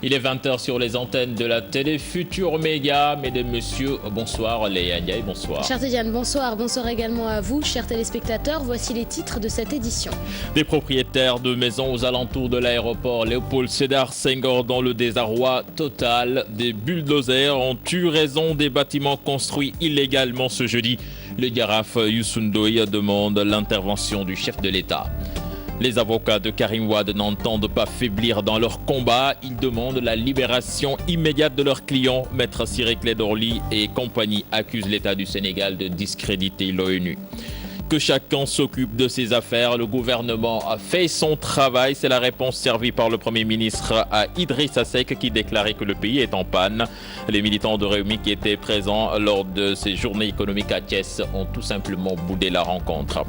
Il est 20h sur les antennes de la télé Futur Média. Mesdames, Messieurs, bonsoir. Léa Ndiaye, bonsoir. Chère Tidiane, bonsoir. Bonsoir également à vous, chers téléspectateurs. Voici les titres de cette édition. Des propriétaires de maisons aux alentours de l'aéroport Léopold Sédar Senghor dans le désarroi total. Des bulldozers ont eu raison des bâtiments construits illégalement ce jeudi. Le Garaf Youssou Ndoye demande l'intervention du chef de l'État. Les avocats de Karim Wade n'entendent pas faiblir dans leur combat. Ils demandent la libération immédiate de leurs clients. Maître Ciré Clédor Ly et compagnie accusent l'État du Sénégal de discréditer l'ONU. Que chacun s'occupe de ses affaires. Le gouvernement a fait son travail. C'est la réponse servie par le Premier ministre à Idrissa Seck qui déclarait que le pays est en panne. Les militants de Rewmi qui étaient présents lors de ces journées économiques à Thiès ont tout simplement boudé la rencontre.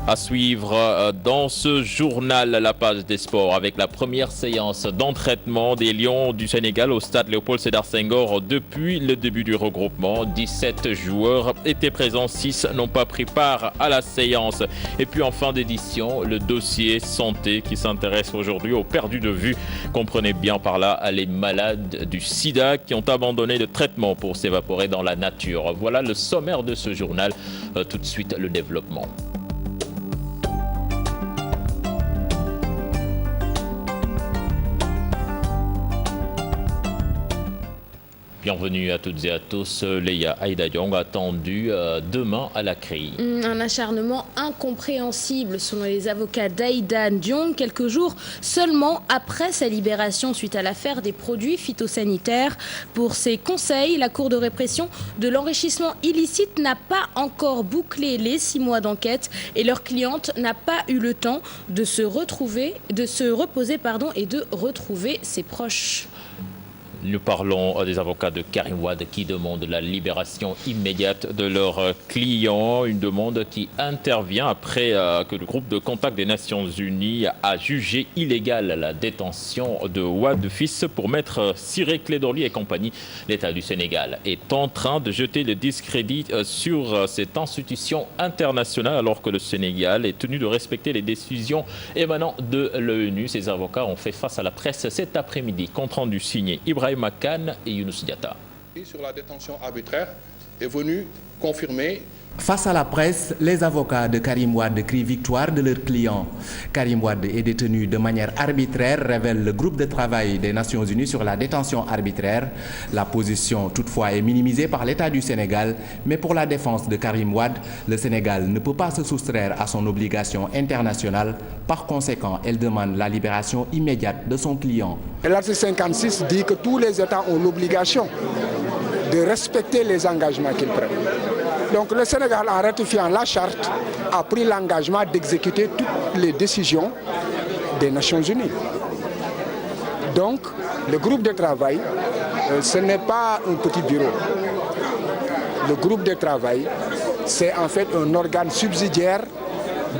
À suivre dans ce journal, la page des sports avec la première séance d'entraînement des Lions du Sénégal au stade Léopold Sédar Senghor depuis le début du regroupement. 17 joueurs étaient présents, 6 n'ont pas pris part à la séance. Et puis en fin d'édition, le dossier santé qui s'intéresse aujourd'hui aux perdus de vue. Comprenez bien par là les malades du sida qui ont abandonné le traitement pour s'évaporer dans la nature. Voilà le sommaire de ce journal. Tout de suite, le développement. Bienvenue à toutes et à tous. Léa Aïda Diong attendue demain à la CRI. Un acharnement incompréhensible selon les avocats d'Aïda Diong, quelques jours seulement après sa libération suite à l'affaire des produits phytosanitaires. Pour ses conseils, la Cour de répression de l'enrichissement illicite n'a pas encore bouclé les 6 mois d'enquête et leur cliente n'a pas eu le temps de se reposer et de retrouver ses proches. Nous parlons des avocats de Karim Wade qui demandent la libération immédiate de leurs clients. Une demande qui intervient après que le groupe de contact des Nations Unies a jugé illégale la détention de Wade fils pour maître Ciré Clédor Ly et compagnie. L'État du Sénégal est en train de jeter le discrédit sur cette institution internationale alors que le Sénégal est tenu de respecter les décisions émanant de l'ONU. Ces avocats ont fait face à la presse cet après-midi. Compte rendu signé Ibrahim Makan et Younous Diatta. Sur la détention arbitraire est venu confirmer. Face à la presse, les avocats de Karim Wade crient victoire de leurs clients. Karim Wade est détenu de manière arbitraire, révèle le groupe de travail des Nations Unies sur la détention arbitraire. La position toutefois est minimisée par l'État du Sénégal, mais pour la défense de Karim Wade, le Sénégal ne peut pas se soustraire à son obligation internationale. Par conséquent, elle demande la libération immédiate de son client. L'article 56 dit que tous les États ont l'obligation de respecter les engagements qu'ils prennent. Donc le Sénégal, en ratifiant la charte, a pris l'engagement d'exécuter toutes les décisions des Nations Unies. Donc le groupe de travail, ce n'est pas un petit bureau. Le groupe de travail, c'est en fait un organe subsidiaire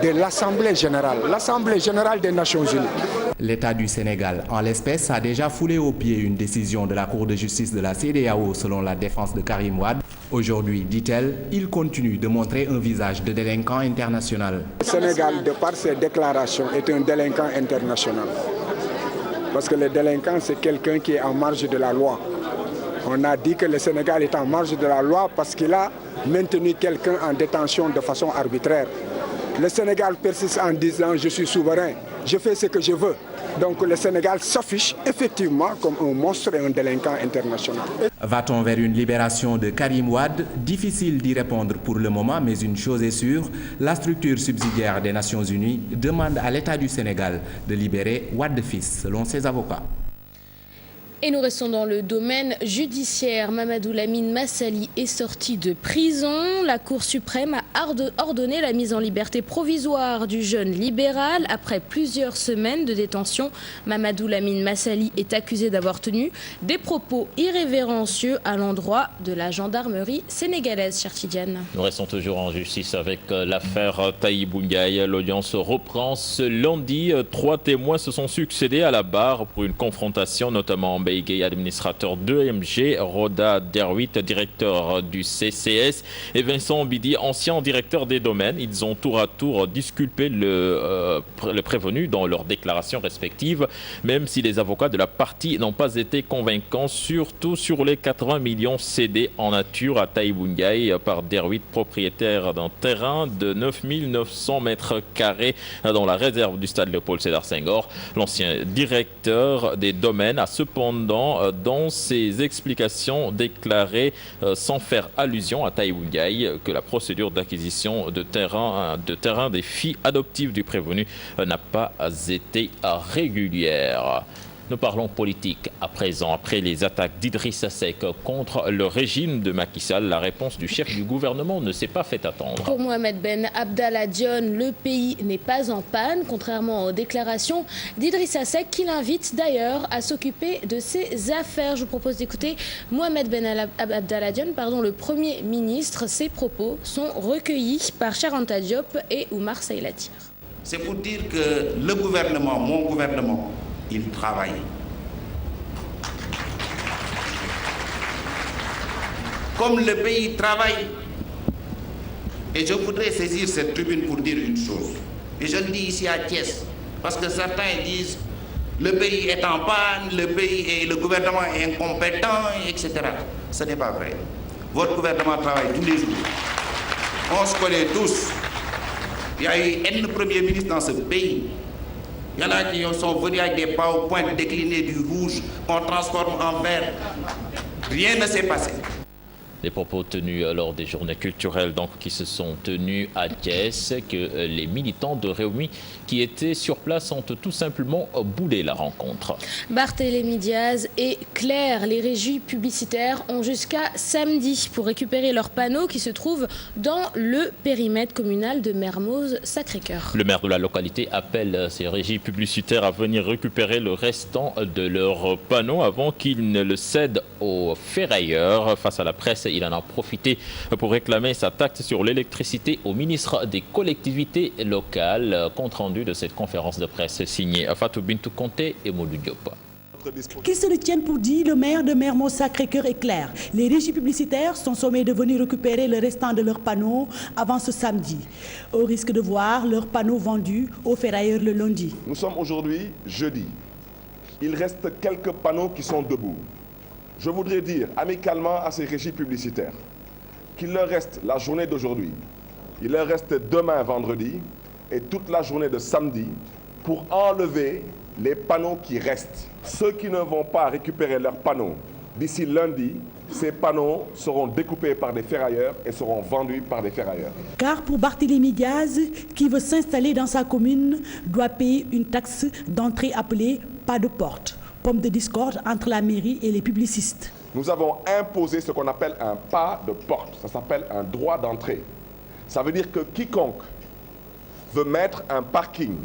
de l'Assemblée générale des Nations Unies. L'État du Sénégal, en l'espèce, a déjà foulé aux pieds une décision de la Cour de justice de la CEDEAO selon la défense de Karim Wade. Aujourd'hui, dit-elle, il continue de montrer un visage de délinquant international. Le Sénégal, de par ses déclarations, est un délinquant international. Parce que le délinquant, c'est quelqu'un qui est en marge de la loi. On a dit que le Sénégal est en marge de la loi parce qu'il a maintenu quelqu'un en détention de façon arbitraire. Le Sénégal persiste en disant « je suis souverain, je fais ce que je veux ». Donc le Sénégal s'affiche effectivement comme un monstre et un délinquant international. Va-t-on vers une libération de Karim Wade? Difficile d'y répondre pour le moment, mais une chose est sûre, la structure subsidiaire des Nations Unies demande à l'État du Sénégal de libérer Wade fils, selon ses avocats. Et nous restons dans le domaine judiciaire. Mamadou Lamine Massali est sorti de prison. La Cour suprême a ordonné la mise en liberté provisoire du jeune libéral. Après plusieurs semaines de détention, Mamadou Lamine Massali est accusé d'avoir tenu des propos irrévérencieux à l'endroit de la gendarmerie sénégalaise. Chère Tidiane. Nous restons toujours en justice avec l'affaire Tahibou Ndiaye. L'audience reprend ce lundi. 3 témoins se sont succédés à la barre pour une confrontation, notamment en Mbaye, administrateur d'EMG, Roda Derwit, directeur du CCS et Vincent Bidi, ancien directeur des domaines. Ils ont tour à tour disculpé le prévenu dans leurs déclarations respectives, même si les avocats de la partie n'ont pas été convaincants, surtout sur les 80 millions cédés en nature à Taïboungaï par Derwit, propriétaire d'un terrain de 9900 mètres carrés dans la réserve du stade Léopold Sédar Senghor. L'ancien directeur des domaines a cependant, dans ses explications, déclaré, sans faire allusion à Taïboungaï, que la procédure d'acquisition de terrain des filles adoptives du prévenu n'a pas été régulière. Nous parlons politique à présent. Après les attaques d'Idrissa Seck contre le régime de Macky Sall, la réponse du chef du gouvernement ne s'est pas fait attendre. Pour Mohamed Ben Abdallah Dionne, le pays n'est pas en panne, contrairement aux déclarations d'Idrissa Seck, qui l'invite d'ailleurs à s'occuper de ses affaires. Je vous propose d'écouter Mohamed Ben Abdallah Dionne, le Premier ministre. Ses propos sont recueillis par Charanta Diop et Oumar Saïlatir. C'est pour dire que le gouvernement, mon gouvernement, il travaille. Comme le pays travaille. Et je voudrais saisir cette tribune pour dire une chose. Et je le dis ici à Thiès, parce que certains disent le pays est en panne, le gouvernement est incompétent, etc. Ce n'est pas vrai. Votre gouvernement travaille tous les jours. On se connaît tous. Il y a eu un premier ministre dans ce pays. Il y en a qui sont venus avec des PowerPoint déclinés du rouge qu'on transforme en vert. Rien ne s'est passé. Des propos tenus lors des journées culturelles qui se sont tenues à Thiès, que les militants de Rewmi qui étaient sur place ont tout simplement boudé la rencontre. Barthélémy Diaz et Claire, les régies publicitaires, ont jusqu'à samedi pour récupérer leurs panneaux qui se trouvent dans le périmètre communal de Mermoz-Sacré-Cœur. Le maire de la localité appelle ces régies publicitaires à venir récupérer le restant de leurs panneaux avant qu'ils ne le cèdent aux ferrailleurs. Face à la presse, il en a profité pour réclamer sa taxe sur l'électricité au ministre des collectivités locales. Compte rendu de cette conférence de presse signée Fatou Bintou Conté et Modou Diop. Qu'ils se le tiennent pour dit, le maire de Mermoz-Sacré-Cœur est clair. Les régies publicitaires sont sommées de venir récupérer le restant de leurs panneaux avant ce samedi, au risque de voir leurs panneaux vendus aux ferrailleurs le lundi. Nous sommes aujourd'hui jeudi. Il reste quelques panneaux qui sont debout. Je voudrais dire amicalement à ces régies publicitaires qu'il leur reste la journée d'aujourd'hui, il leur reste demain vendredi et toute la journée de samedi pour enlever les panneaux qui restent. Ceux qui ne vont pas récupérer leurs panneaux d'ici lundi, ces panneaux seront découpés par des ferrailleurs et seront vendus par des ferrailleurs. Car pour Barthélémy Diaz, qui veut s'installer dans sa commune, doit payer une taxe d'entrée appelée pas de porte. Pomme de discorde entre la mairie et les publicistes. Nous avons imposé ce qu'on appelle un pas de porte. Ça s'appelle un droit d'entrée. Ça veut dire que quiconque veut mettre un parking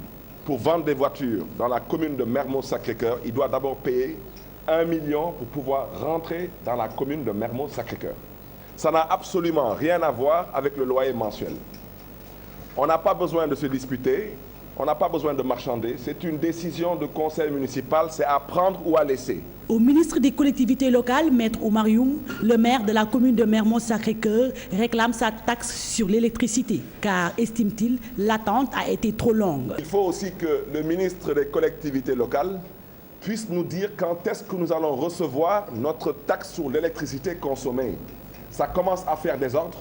pour vendre des voitures dans la commune de Mermoz-Sacré-Cœur, il doit d'abord payer 1 million pour pouvoir rentrer dans la commune de Mermoz-Sacré-Cœur. Ça n'a absolument rien à voir avec le loyer mensuel. On n'a pas besoin de se disputer. On n'a pas besoin de marchander, c'est une décision de conseil municipal, c'est à prendre ou à laisser. Au ministre des collectivités locales, Maître Oumar Youm, le maire de la commune de Mermoz-Sacré-Cœur réclame sa taxe sur l'électricité, car, estime-t-il, l'attente a été trop longue. Il faut aussi que le ministre des collectivités locales puisse nous dire quand est-ce que nous allons recevoir notre taxe sur l'électricité consommée. Ça commence à faire des ordres,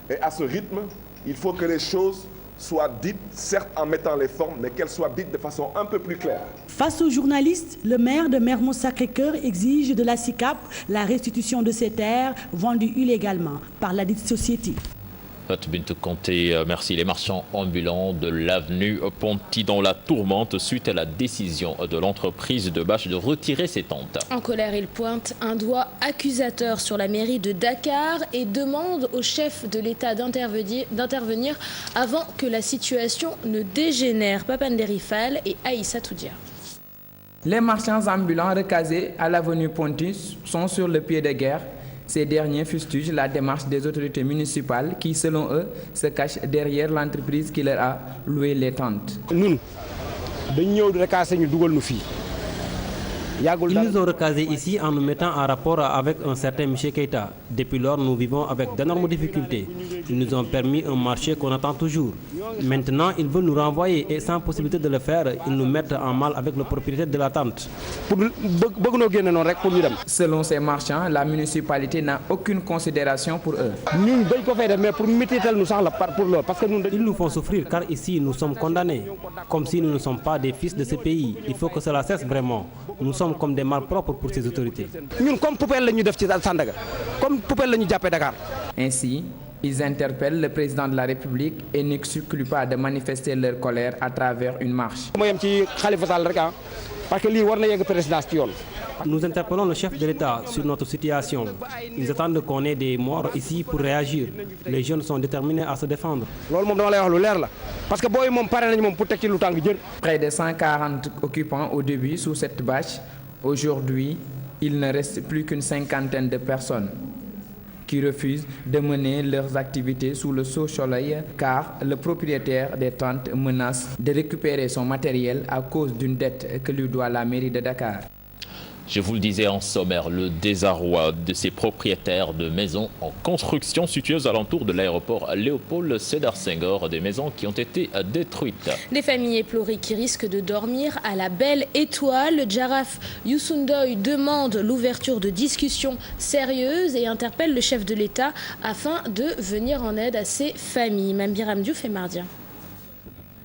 et à ce rythme, il faut que les choses soient dites, certes en mettant les formes, mais qu'elles soient dites de façon un peu plus claire. Face aux journalistes, le maire de Mermoz-Sacré-Cœur exige de la SICAP la restitution de ces terres vendues illégalement par la dite société. Bintou Conté, merci. Les marchands ambulants de l'avenue Ponty dans la tourmente suite à la décision de l'entreprise de bâche de retirer ses tentes. En colère, ils pointent un doigt accusateur sur la mairie de Dakar et demandent au chef de l'État d'intervenir avant que la situation ne dégénère. Papandéry Fall et Aïssa Toudia. Les marchands ambulants recasés à l'avenue Ponty sont sur le pied de guerre. Ces derniers fustigent la démarche des autorités municipales qui, selon eux, se cachent derrière l'entreprise qui leur a loué les tentes. Nous, dañu ñëw di recasser ñu dugal nu fii Ils nous ont recasés ici en nous mettant en rapport avec un certain Michel Keïta. Depuis lors, nous vivons avec d'énormes difficultés. Ils nous ont permis un marché qu'on attend toujours. Maintenant, ils veulent nous renvoyer et sans possibilité de le faire, ils nous mettent en mal avec le propriétaire de la tente. Selon ces marchands, la municipalité n'a aucune considération pour eux. Ils nous font souffrir car ici nous sommes condamnés. Comme si nous ne sommes pas des fils de ce pays. Il faut que cela cesse vraiment. Nous sommes comme des malpropres pour ces autorités. Ainsi, ils interpellent le président de la République et n'excluent pas de manifester leur colère à travers une marche. Nous interpellons le chef de l'État sur notre situation. Ils attendent qu'on ait des morts ici pour réagir. Les jeunes sont déterminés à se défendre. Près de 140 occupants au début sous cette bâche. Aujourd'hui, il ne reste plus qu'une cinquantaine de personnes qui refusent de mener leurs activités sous le soleil car le propriétaire des tentes menace de récupérer son matériel à cause d'une dette que lui doit la mairie de Dakar. Je vous le disais en sommaire, le désarroi de ces propriétaires de maisons en construction situées aux alentours de l'aéroport Léopold Sédar Senghor, des maisons qui ont été détruites. Des familles éplorées qui risquent de dormir à la belle étoile. Le Djaraf Youssou N'Doye demande l'ouverture de discussions sérieuses et interpelle le chef de l'État afin de venir en aide à ces familles. Mambiram Diouf et Mardia.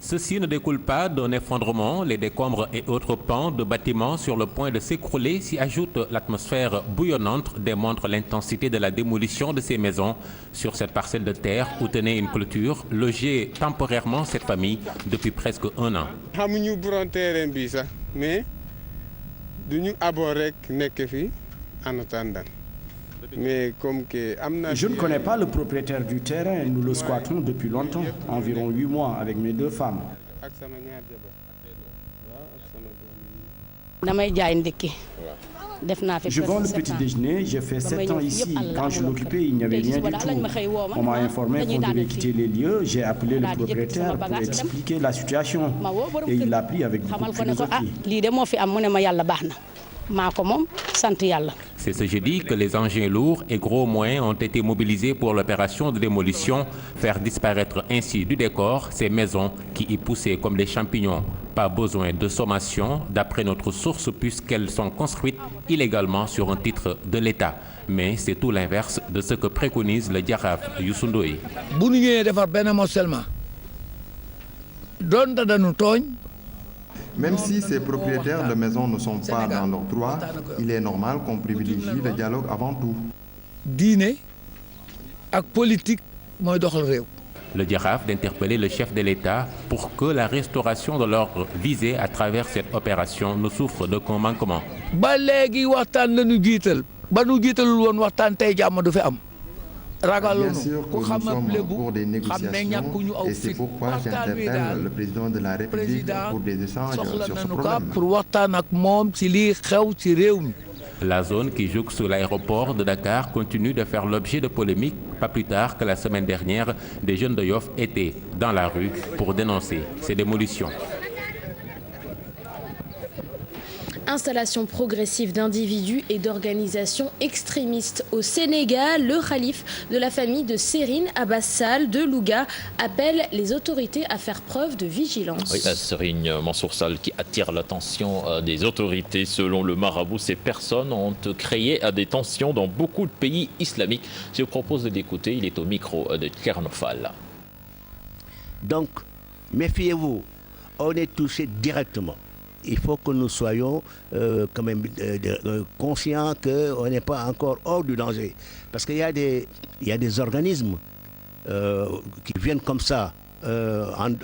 Ceci ne découle pas d'un effondrement. Les décombres et autres pans de bâtiments sur le point de s'écrouler s'y ajoute l'atmosphère bouillonnante démontre l'intensité de la démolition de ces maisons sur cette parcelle de terre où tenait une clôture, logeait temporairement cette famille depuis presque 1 an. Mais je ne connais pas le propriétaire du terrain, nous le squattons depuis longtemps, environ 8 mois avec mes 2 femmes. Je vends le petit déjeuner, j'ai fait 7 ans ici. Quand je l'occupais, il n'y avait rien du tout. On m'a informé qu'on devait quitter les lieux. J'ai appelé le propriétaire pour expliquer la situation. Et il l'a pris avec beaucoup de philosophie. C'est ce jeudi que les engins lourds et gros moyens ont été mobilisés pour l'opération de démolition, faire disparaître ainsi du décor ces maisons qui y poussaient comme des champignons. Pas besoin de sommation, d'après notre source, puisqu'elles sont construites illégalement sur un titre de l'État. Mais c'est tout l'inverse de ce que préconise le Djaraf Youssou N'Doye. Même si ces propriétaires de maisons ne sont pas dans leurs droits, il est normal qu'on privilégie le dialogue avant tout. Le Djaraf d'interpeller le chef de l'État pour que la restauration de l'ordre visée à travers cette opération ne souffre d'aucun manquement. Bien sûr que nous sommes pour des négociations et c'est pourquoi j'interpelle le président de la République pour des échanges sur ce problème. La zone qui jouxte sur l'aéroport de Dakar continue de faire l'objet de polémiques. Pas plus tard que la semaine dernière, des jeunes de Yoff étaient dans la rue pour dénoncer ces démolitions. Installation progressive d'individus et d'organisations extrémistes au Sénégal. Le khalife de la famille de Serigne Abass Sall de Louga appelle les autorités à faire preuve de vigilance. Oui, Serigne Mansour Sall qui attire l'attention des autorités. Selon le marabout, ces personnes ont créé des tensions dans beaucoup de pays islamiques. Je vous propose d'écouter, il est au micro de Kernofal. Donc, méfiez-vous, on est touché directement. Il faut que nous soyons quand même conscients qu'on n'est pas encore hors du danger. Parce qu'il y a des organismes qui viennent comme ça, en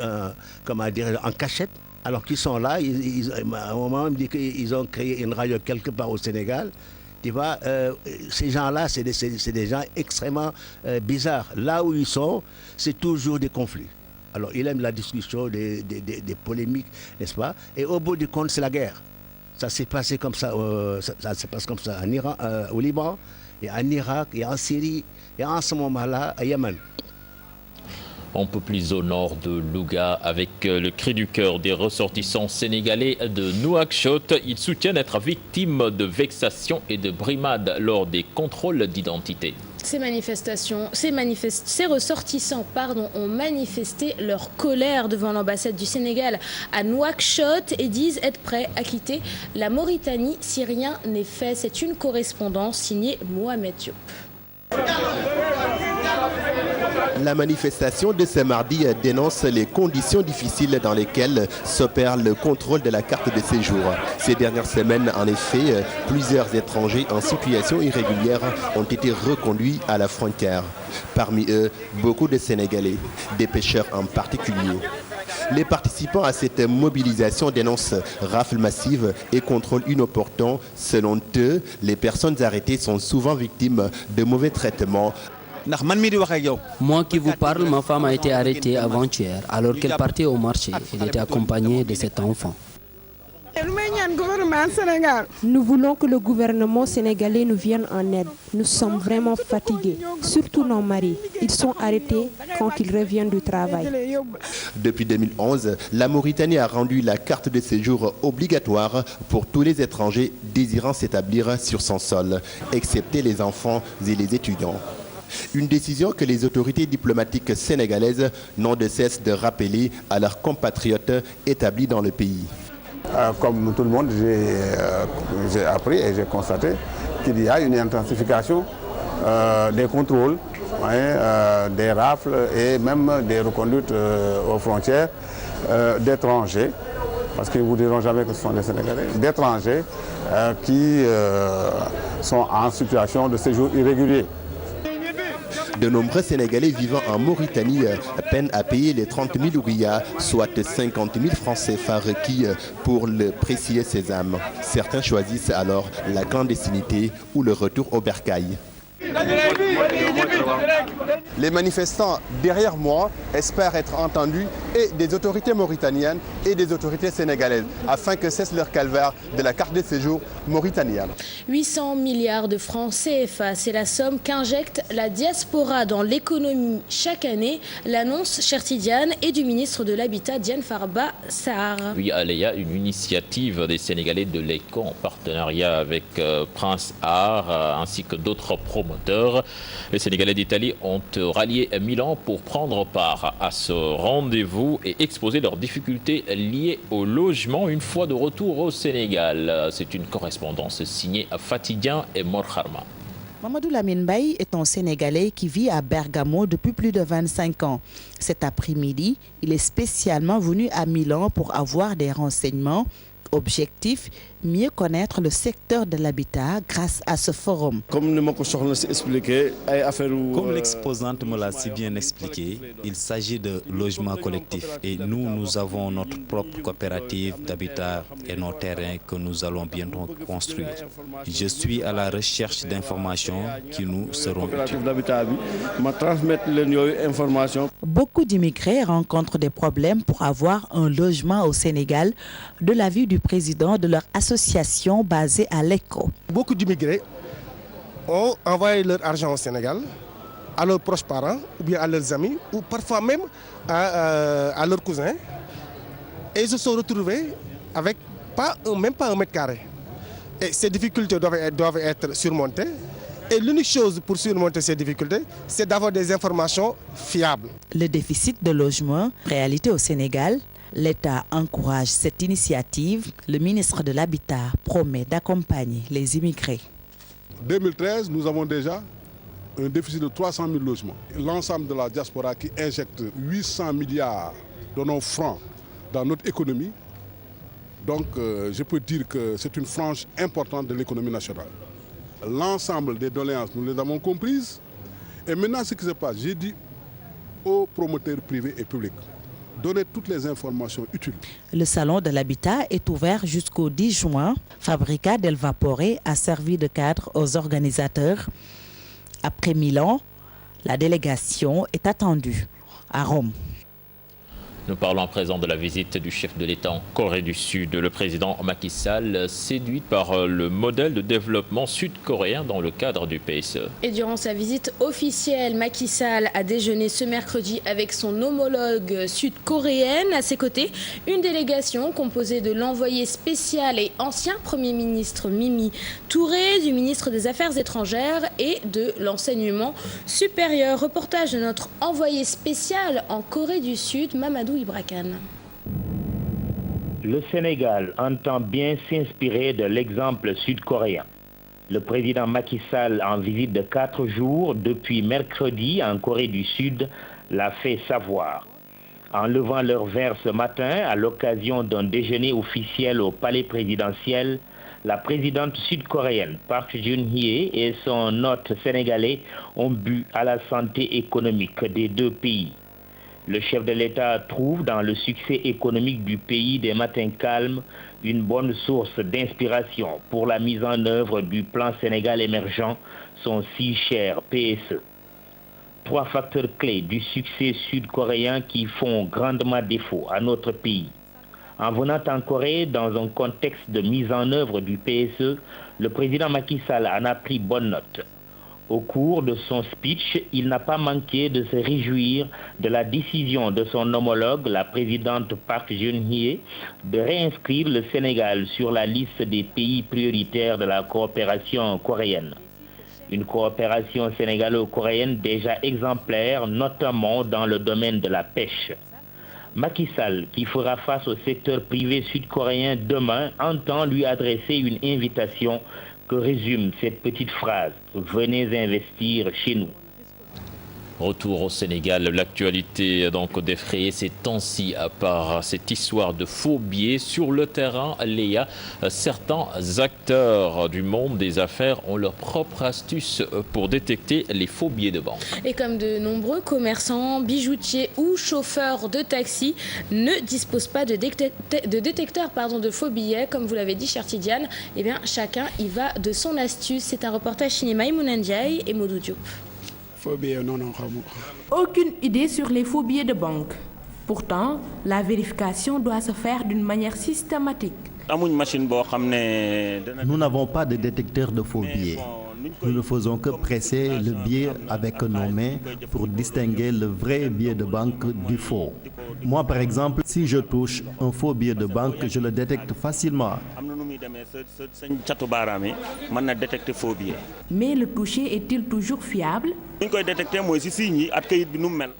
cachette, alors qu'ils sont là. À un moment, on me dit qu'ils ont créé une radio quelque part au Sénégal. Tu vois, ces gens-là, c'est des gens extrêmement bizarres. Là où ils sont, c'est toujours des conflits. Alors, il aime la discussion, des polémiques, n'est-ce pas? Et au bout du compte, c'est la guerre. Ça s'est passé comme ça, ça se passe comme ça en Iran, au Liban, et en Irak, et en Syrie, et en ce moment-là, à Yémen. Un peu plus au nord de Louga, avec le cri du cœur des ressortissants sénégalais de Nouakchott. Ils soutiennent être victimes de vexations et de brimades lors des contrôles d'identité. Ces ressortissants ont manifesté leur colère devant l'ambassade du Sénégal à Nouakchott et disent être prêts à quitter la Mauritanie si rien n'est fait. C'est une correspondance signée Mohamed Diop. La manifestation de ce mardi dénonce les conditions difficiles dans lesquelles s'opère le contrôle de la carte de séjour. Ces dernières semaines, en effet, plusieurs étrangers en situation irrégulière ont été reconduits à la frontière. Parmi eux, beaucoup de Sénégalais, des pêcheurs en particulier. Les participants à cette mobilisation dénoncent rafles massives et contrôles inopportuns. Selon eux, les personnes arrêtées sont souvent victimes de mauvais traitements. Moi qui vous parle, ma femme a été arrêtée avant-hier alors qu'elle partait au marché. Elle était accompagnée de cet enfant. Nous voulons que le gouvernement sénégalais nous vienne en aide. Nous sommes vraiment fatigués, surtout nos maris. Ils sont arrêtés quand ils reviennent du travail. Depuis 2011, la Mauritanie a rendu la carte de séjour obligatoire pour tous les étrangers désirant s'établir sur son sol, excepté les enfants et les étudiants. Une décision que les autorités diplomatiques sénégalaises n'ont de cesse de rappeler à leurs compatriotes établis dans le pays. Comme tout le monde, j'ai appris et j'ai constaté qu'il y a une intensification des contrôles, des rafles et même des reconduites aux frontières d'étrangers, parce qu'ils ne vous diront jamais que ce sont des Sénégalais, d'étrangers qui sont en situation de séjour irrégulier. De nombreux Sénégalais vivant en Mauritanie peinent à payer les 30 000 ouïas, soit 50 000 francs CFA requis pour le précieux sésame. Certains choisissent alors la clandestinité ou le retour au bercail. Les manifestants derrière moi espèrent être entendus et des autorités mauritaniennes et des autorités sénégalaises afin que cesse leur calvaire de la carte de séjour mauritanienne. 800 milliards de francs CFA, c'est la somme qu'injecte la diaspora dans l'économie chaque année. L'annonce, chère Tidiane, est du ministre de l'Habitat, Diane Farba Sarr. Oui, Aléa, une initiative des Sénégalais de l'ECO en partenariat avec Prince Art ainsi que d'autres promoteurs. Les Sénégalais d'Italie ont rallié Milan pour prendre part à ce rendez-vous et exposer leurs difficultés liées au logement une fois de retour au Sénégal. C'est une correspondance signée Fatidien et Morharma. Mamadou Lamine Baye est un Sénégalais qui vit à Bergamo depuis plus de 25 ans. Cet après-midi, il est spécialement venu à Milan pour avoir des renseignements. Objectif, mieux connaître le secteur de l'habitat grâce à ce forum. Comme l'exposante me l'a si bien expliqué, il s'agit de logement collectif et nous avons notre propre coopérative d'habitat et nos terrains que nous allons bientôt construire. Je suis à la recherche d'informations qui nous seront utiles. Beaucoup d'immigrés rencontrent des problèmes pour avoir un logement au Sénégal, de l'avis du président de leur association basée à l'ECO. Beaucoup d'immigrés ont envoyé leur argent au Sénégal, à leurs proches parents, ou bien à leurs amis, ou parfois même à leurs cousins, et ils se sont retrouvés avec même pas un mètre carré. Et ces difficultés doivent être surmontées. Et l'unique chose pour surmonter ces difficultés, c'est d'avoir des informations fiables. Le déficit de logement, réalité au Sénégal, l'État encourage cette initiative. Le ministre de l'Habitat promet d'accompagner les immigrés. En 2013, nous avons déjà un déficit de 300 000 logements. L'ensemble de la diaspora qui injecte 800 milliards de nos francs dans notre économie. Donc, je peux dire que c'est une frange importante de l'économie nationale. L'ensemble des doléances, nous les avons comprises. Et maintenant, ce qui se passe, j'ai dit aux promoteurs privés et publics, donner toutes les informations utiles. Le salon de l'habitat est ouvert jusqu'au 10 juin. Fabrica del Vapore a servi de cadre aux organisateurs. Après Milan, la délégation est attendue à Rome. Nous parlons à présent de la visite du chef de l'État en Corée du Sud. Le président Macky Sall, séduit par le modèle de développement sud-coréen dans le cadre du PSE. Et durant sa visite officielle, Macky Sall a déjeuné ce mercredi avec son homologue sud-coréenne. À ses côtés, une délégation composée de l'envoyé spécial et ancien Premier ministre Mimi Touré, du ministre des Affaires étrangères et de l'enseignement supérieur. Reportage de notre envoyé spécial en Corée du Sud, Mamadou Ibrakan. Le Sénégal entend bien s'inspirer de l'exemple sud-coréen. Le président Macky Sall, en visite de 4 jours depuis mercredi en Corée du Sud, l'a fait savoir. En levant leur verre ce matin, à l'occasion d'un déjeuner officiel au palais présidentiel, la présidente sud-coréenne Park Geun-hye et son hôte sénégalais ont bu à la santé économique des deux pays. Le chef de l'État trouve dans le succès économique du pays des matins calmes une bonne source d'inspiration pour la mise en œuvre du plan Sénégal émergent, son si cher PSE. 3 facteurs clés du succès sud-coréen qui font grandement défaut à notre pays. En venant en Corée dans un contexte de mise en œuvre du PSE, le président Macky Sall en a pris bonne note. Au cours de son speech, il n'a pas manqué de se réjouir de la décision de son homologue, la présidente Park Geun-hye, de réinscrire le Sénégal sur la liste des pays prioritaires de la coopération coréenne. Une coopération sénégalo-coréenne déjà exemplaire, notamment dans le domaine de la pêche. Macky Sall, qui fera face au secteur privé sud-coréen demain, entend lui adresser une invitation que résume cette petite phrase « Venez investir chez nous ». Retour au Sénégal, l'actualité donc défrayée ces temps-ci par cette histoire de faux billets sur le terrain. Léa, certains acteurs du monde des affaires ont leur propre astuce pour détecter les faux billets de banque. Et comme de nombreux commerçants, bijoutiers ou chauffeurs de taxi ne disposent pas de détecteur de faux billets, comme vous l'avez dit, chère Tidiane, eh bien chacun y va de son astuce. C'est un reportage signé Maïmouna Ndiaye et Modou Diop. Aucune idée sur les faux billets de banque. Pourtant, la vérification doit se faire d'une manière systématique. Nous n'avons pas de détecteur de faux billets. Nous ne faisons que presser le billet avec nos mains pour distinguer le vrai billet de banque du faux. Moi, par exemple, si je touche un faux billet de banque, je le détecte facilement. Mais le toucher est-il toujours fiable?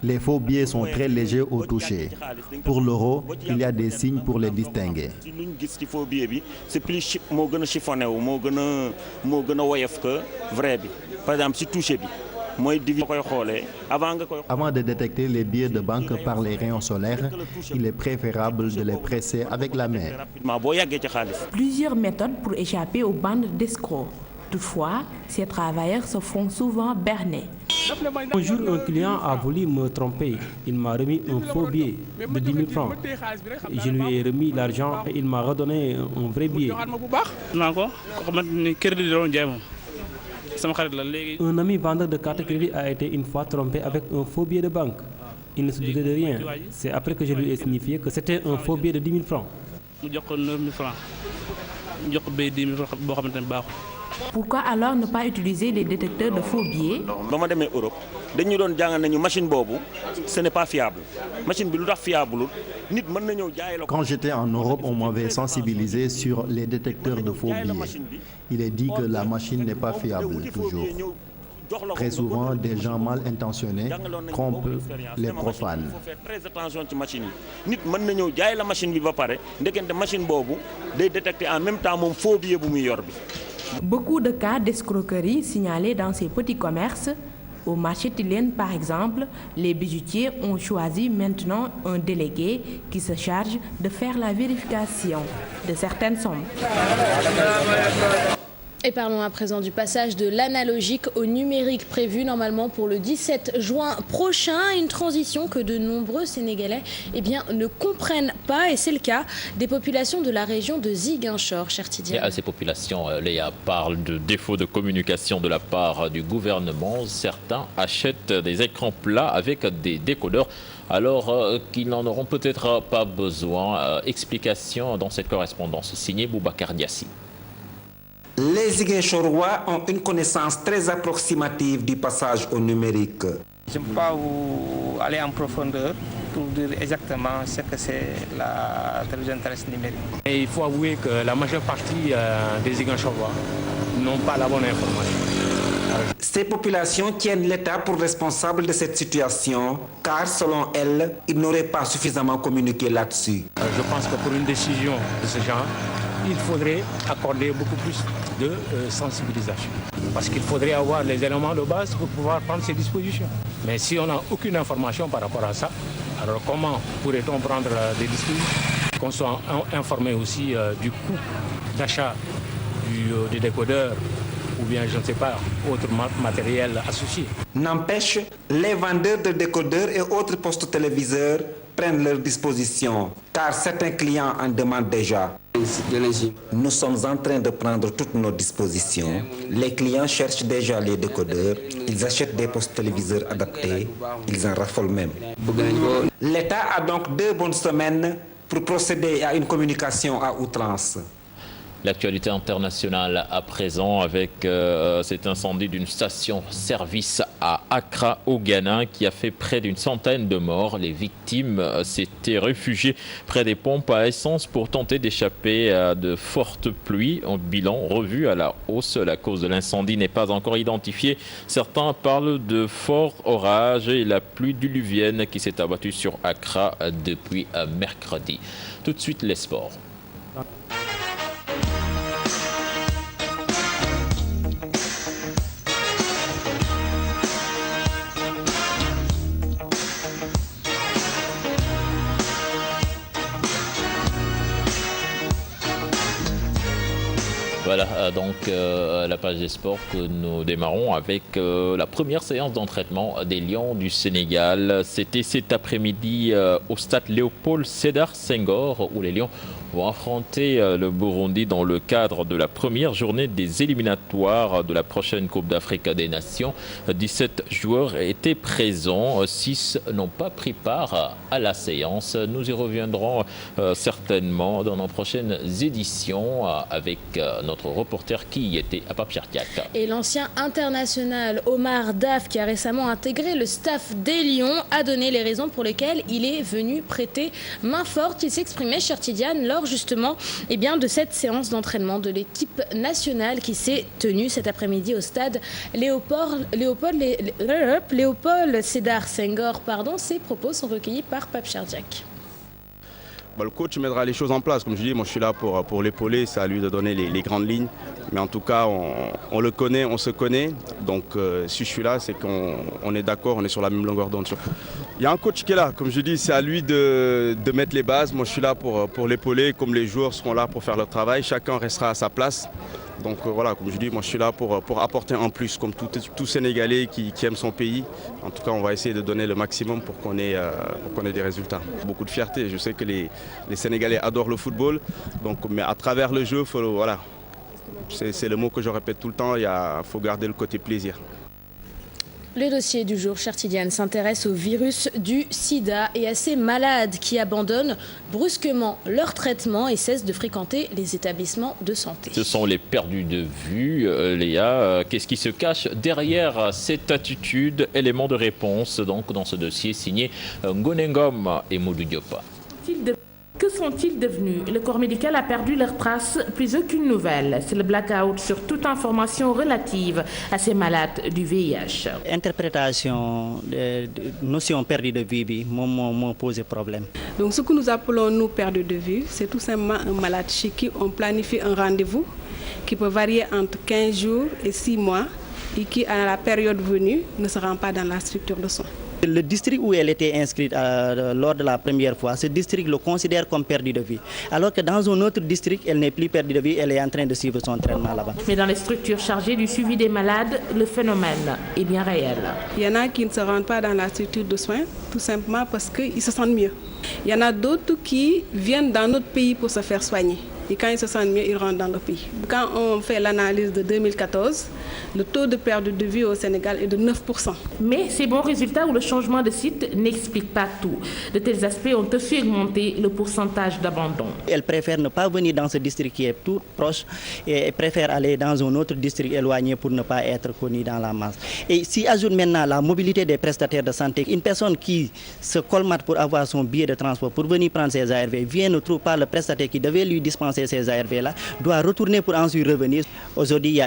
Les faux billets sont très légers au toucher. Pour l'euro, il y a des signes pour les distinguer. C'est plus chiffonné ou vrai. Par exemple, si touché avant de détecter les billets de banque par les rayons solaires, il est préférable de les presser avec la main. Plusieurs méthodes pour échapper aux bandes d'escrocs. Toutefois, ces travailleurs se font souvent berner. Un jour, un client a voulu me tromper. Il m'a remis un faux billet de 10 000 francs. Je lui ai remis l'argent et il m'a redonné un vrai billet. Un ami vendeur de carte crédit a été une fois trompé avec un faux billet de banque. Il ne se doutait de rien. C'est après que je lui ai signifié que c'était un faux billet de 10 000 francs. Pourquoi alors ne pas utiliser les détecteurs de faux billets? Ce n'est pas fiable. Quand j'étais en Europe, on m'avait sensibilisé sur les détecteurs de faux billets. Il est dit que la machine n'est pas fiable toujours. Très souvent, des gens mal intentionnés trompent les profanes. Il faut faire très attention à la machine. Nit mën na ñëw jaay la machine bi ba paré, ndekente machine bobu day détecter en même temps mon faux billet bu muy yor bi. Beaucoup de cas d'escroquerie signalés dans ces petits commerces. Au marché Tilène, par exemple, les bijoutiers ont choisi maintenant un délégué qui se charge de faire la vérification de certaines sommes. Et parlons à présent du passage de l'analogique au numérique prévu normalement pour le 17 juin prochain. Une transition que de nombreux Sénégalais ne comprennent pas. Et c'est le cas des populations de la région de Ziguinchor, cher Tidiane. Ces populations, Léa, parlent de défaut de communication de la part du gouvernement. Certains achètent des écrans plats avec des décodeurs alors qu'ils n'en auront peut-être pas besoin. Explication dans cette correspondance signée Boubacar Diassi. Les Ziguinchorois ont une connaissance très approximative du passage au numérique. Je ne peux pas aller en profondeur pour dire exactement ce que c'est la télévision terrestre numérique. Et il faut avouer que la majeure partie des Ziguinchorois n'ont pas la bonne information. Ces populations tiennent l'État pour responsable de cette situation, car selon elles, ils n'auraient pas suffisamment communiqué là-dessus. Je pense que pour une décision de ce genre, il faudrait accorder beaucoup plus de sensibilisation. Parce qu'il faudrait avoir les éléments de base pour pouvoir prendre ces dispositions. Mais si on n'a aucune information par rapport à ça, alors comment pourrait-on prendre des dispositions? Qu'on soit informé aussi du coût d'achat des décodeurs ou bien, je ne sais pas, autre matériel associé. N'empêche, les vendeurs de décodeurs et autres postes téléviseurs prennent leurs dispositions, car certains clients en demandent déjà. Nous sommes en train de prendre toutes nos dispositions. Les clients cherchent déjà les décodeurs, ils achètent des postes téléviseurs adaptés, ils en raffolent même. L'État a donc 2 bonnes semaines pour procéder à une communication à outrance. L'actualité internationale à présent avec cet incendie d'une station-service à Accra au Ghana qui a fait près d'une centaine de morts. Les victimes s'étaient réfugiées près des pompes à essence pour tenter d'échapper à de fortes pluies. Un bilan revu à la hausse. La cause de l'incendie n'est pas encore identifiée. Certains parlent de forts orages et la pluie diluvienne qui s'est abattue sur Accra depuis mercredi. Tout de suite les sports. Voilà donc la page des sports que nous démarrons avec la première séance d'entraînement des Lions du Sénégal. C'était cet après-midi au stade Léopold Sédar Senghor où les Lions vont affronter le Burundi dans le cadre de la première journée des éliminatoires de la prochaine Coupe d'Afrique des Nations. 17 joueurs étaient présents, 6 n'ont pas pris part à la séance. Nous y reviendrons certainement dans nos prochaines éditions avec notre reporter qui y était à Pape-Chertiac. Et l'ancien international Omar Daf, qui a récemment intégré le staff des Lions, a donné les raisons pour lesquelles il est venu prêter main forte. Il s'exprimait, cher Tidiane, lors justement de cette séance d'entraînement de l'équipe nationale qui s'est tenue cet après-midi au stade Léopold Sédar Senghor. Ces propos sont recueillis par Pape-Chertiac. Le coach mettra les choses en place. Comme je dis, moi je suis là pour l'épauler, c'est à lui de donner les grandes lignes. Mais en tout cas, on le connaît, on se connaît. Donc si je suis là, c'est qu'on est d'accord, on est sur la même longueur d'onde. Il y a un coach qui est là, comme je dis, c'est à lui de mettre les bases. Moi je suis là pour l'épauler, comme les joueurs seront là pour faire leur travail. Chacun restera à sa place. Donc voilà, comme je dis, moi je suis là pour apporter un plus, comme tout Sénégalais qui aime son pays. En tout cas, on va essayer de donner le maximum pour qu'on ait des résultats. Beaucoup de fierté, je sais que les Sénégalais adorent le football, mais à travers le jeu, c'est le mot que je répète tout le temps, il faut garder le côté plaisir. Le dossier du jour, cher Tidiane, s'intéresse au virus du sida et à ces malades qui abandonnent brusquement leur traitement et cessent de fréquenter les établissements de santé. Ce sont les perdus de vue. Léa, qu'est-ce qui se cache derrière cette attitude? Élément de réponse donc dans ce dossier signé Ngonengom et Modou Diop. Que sont-ils devenus? Le corps médical a perdu leurs traces, plus aucune nouvelle. C'est le blackout sur toute information relative à ces malades du VIH. Interprétation de notion perdue de vue, m'ont posé problème. Donc ce que nous appelons nous perdus de vue, c'est tout simplement un malade chez qui on planifie un rendez-vous qui peut varier entre 15 jours et 6 mois et qui, à la période venue, ne se rend pas dans la structure de soins. Le district où elle était inscrite lors de la première fois, ce district le considère comme perdu de vue. Alors que dans un autre district, elle n'est plus perdue de vue, elle est en train de suivre son traitement là-bas. Mais dans les structures chargées du suivi des malades, le phénomène est bien réel. Il y en a qui ne se rendent pas dans la structure de soins, tout simplement parce qu'ils se sentent mieux. Il y en a d'autres qui viennent dans notre pays pour se faire soigner. Et quand ils se sentent mieux, ils rentrent dans le pays. Quand on fait l'analyse de 2014, le taux de perte de vue au Sénégal est de 9%. Mais ces bons résultats ou le changement de site n'expliquent pas tout. De tels aspects ont aussi augmenté le pourcentage d'abandon. Elle préfère ne pas venir dans ce district qui est tout proche et préfère aller dans un autre district éloigné pour ne pas être connue dans la masse. Et si ajoute maintenant la mobilité des prestataires de santé, une personne qui se colmate pour avoir son billet de transport pour venir prendre ses ARV vient ne trouve pas le prestataire qui devait lui dispenser ces ARV-là, doit retourner pour ensuite revenir. Aujourd'hui,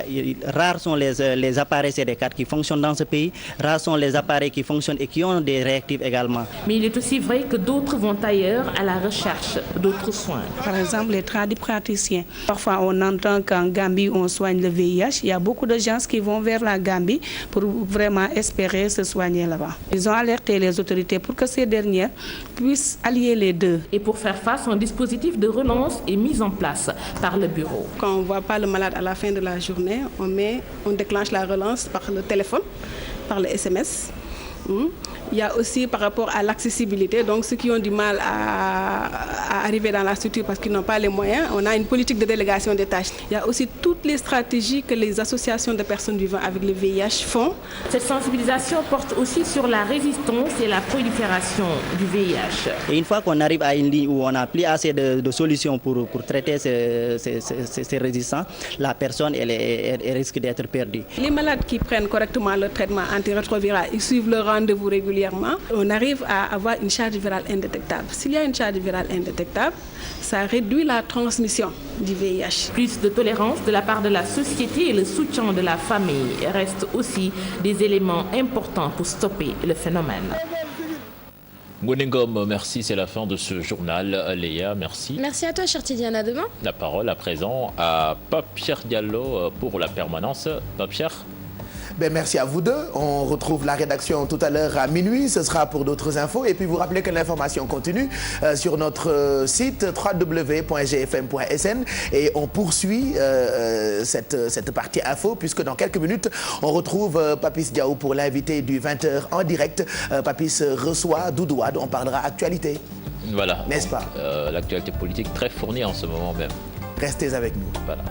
rares sont les appareils CD4 qui fonctionnent dans ce pays, rares sont les appareils qui fonctionnent et qui ont des réactifs également. Mais il est aussi vrai que d'autres vont ailleurs à la recherche d'autres soins. Par exemple, les tradipraticiens. Parfois, on entend qu'en Gambie, on soigne le VIH. Il y a beaucoup de gens qui vont vers la Gambie pour vraiment espérer se soigner là-bas. Ils ont alerté les autorités pour que ces dernières puissent allier les deux. Et pour faire face, un dispositif de relance est mis en place par le bureau. Quand on ne voit pas le malade à la fin de la journée, on déclenche la relance par le téléphone, par le SMS. Il y a aussi par rapport à l'accessibilité, donc ceux qui ont du mal à arriver dans la structure parce qu'ils n'ont pas les moyens, on a une politique de délégation des tâches. Il y a aussi toutes les stratégies que les associations de personnes vivant avec le VIH font. Cette sensibilisation porte aussi sur la résistance et la prolifération du VIH. Et une fois qu'on arrive à une ligne où on n'a plus assez de solutions pour traiter ces résistants, la personne elle risque d'être perdue. Les malades qui prennent correctement le traitement antirétroviral, ils suivent le rendez-vous régulièrement, on arrive à avoir une charge virale indétectable. S'il y a une charge virale indétectable, ça réduit la transmission du VIH. Plus de tolérance de la part de la société et le soutien de la famille restent aussi des éléments importants pour stopper le phénomène. Ngom, merci, c'est la fin de ce journal. Léa, merci. Merci à toi, cher Tidiane, à demain. La parole à présent à Pape Pierre Diallo pour la permanence. Pape Pierre. Merci à vous deux. On retrouve la rédaction tout à l'heure à minuit. Ce sera pour d'autres infos. Et puis vous rappelez que l'information continue sur notre site www.gfm.sn. Et on poursuit cette partie info puisque dans quelques minutes, on retrouve Papis Diaw pour l'invité du 20h en direct. Papis reçoit Doudou Wade. On parlera actualité. Voilà. N'est-ce pas l'actualité politique très fournie en ce moment même. Restez avec nous. Voilà.